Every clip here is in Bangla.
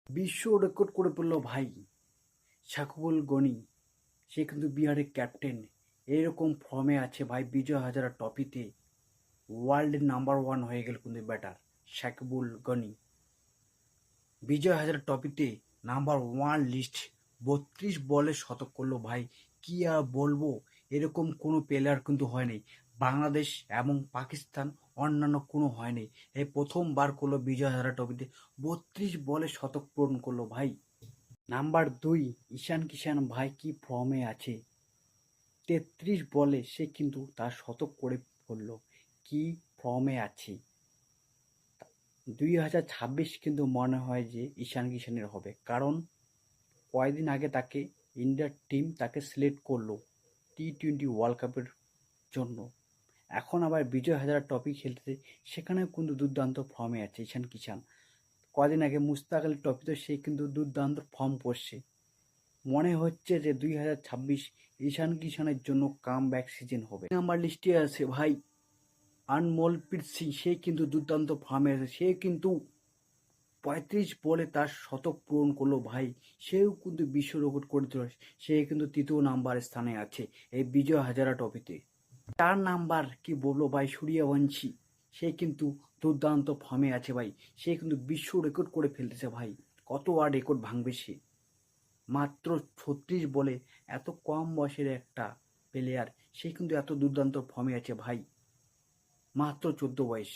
বিশ্ব রেকর্ড করে ফেললো ভাই সাকিবুল গনি। সে কিন্তু বিহারের ক্যাপ্টেন। এরকম ফর্মে আছে ভাই, বিজয় হাজারা ট্রফিতে ওয়ার্ল্ডের নাম্বার 1 হয়ে গেল কিন্তু ব্যাটার সাকিবুল গনি। বিজয় হাজারা ট্রফিতে নাম্বার 1 লিস্ট, 32 বলে শতক করলো ভাই। কি আর বলবো, এরকম কোনো প্লেয়ার কিন্তু হয়নি বাংলাদেশ এবং পাকিস্তান, অন্যান্য কোনো হয়নি। এই প্রথমবার করলো বিজয় হাজারা ট্রফিতে 32 বলে শতক পূরণ করলো ভাই। নাম্বার 2 ঈশান কিষান ভাই, কি ফর্মে আছে। 33 বলে সে কিন্তু তার শতক করে ফেললো। কি ফর্মে আছে। 2026 কিন্তু মনে হয় যে ঈশান কিষানের হবে, কারণ কয়েকদিন আগে তাকে ইন্ডিয়ার টিম তাকে সিলেক্ট করলো T20 ওয়ার্ল্ড কাপের জন্য। এখন আবার বিজয় হাজারা ট্রফি খেলতেছে, সেখানেও কিন্তু দুর্দান্ত ফর্মে আছে ঈশান কিষান। কদিন আগে মুস্তাক আলী ট্রফিতে সে কিন্তু দুর্দান্ত ফর্ম করছে। মনে হচ্ছে যে 2026 ঈশান কিষানের জন্য কামব্যাক সিজন হবে। নাম্বার লিস্টে আছে ভাই আনমোলপ্রীত সিং। সে কিন্তু দুর্দান্ত ফর্মে আছে। সে কিন্তু 35 বলে তার শতক পূরণ করলো ভাই। সেও কিন্তু বিশ্ব রেকর্ড করে দিল। সে কিন্তু তৃতীয় নাম্বার স্থানে আছে এই বিজয় হাজারা ট্রফিতে। 4 নাম্বার কি বলবো ভাই, সূর্যবংশী। সে কিন্তু দুর্দান্ত ফর্মে আছে ভাই। সে কিন্তু বিশ্ব রেকর্ড করে ফেলতেছে ভাই। কত আর রেকর্ড ভাঙবে সে। মাত্র 36 বলে, এত কম বয়সের একটা প্লেয়ার, সে কিন্তু এত দুর্দান্ত ফর্মে আছে ভাই। মাত্র 14 বয়স,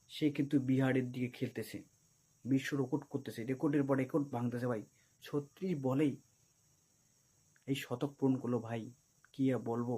সে কিন্তু বিহারের দিকে খেলতেছে, বিশ্ব রেকর্ড করতেছে, রেকর্ডের পর রেকর্ড ভাঙতেছে ভাই। 36 বলেই এই শতক পূরণ করলো ভাই। কি আর বলবো।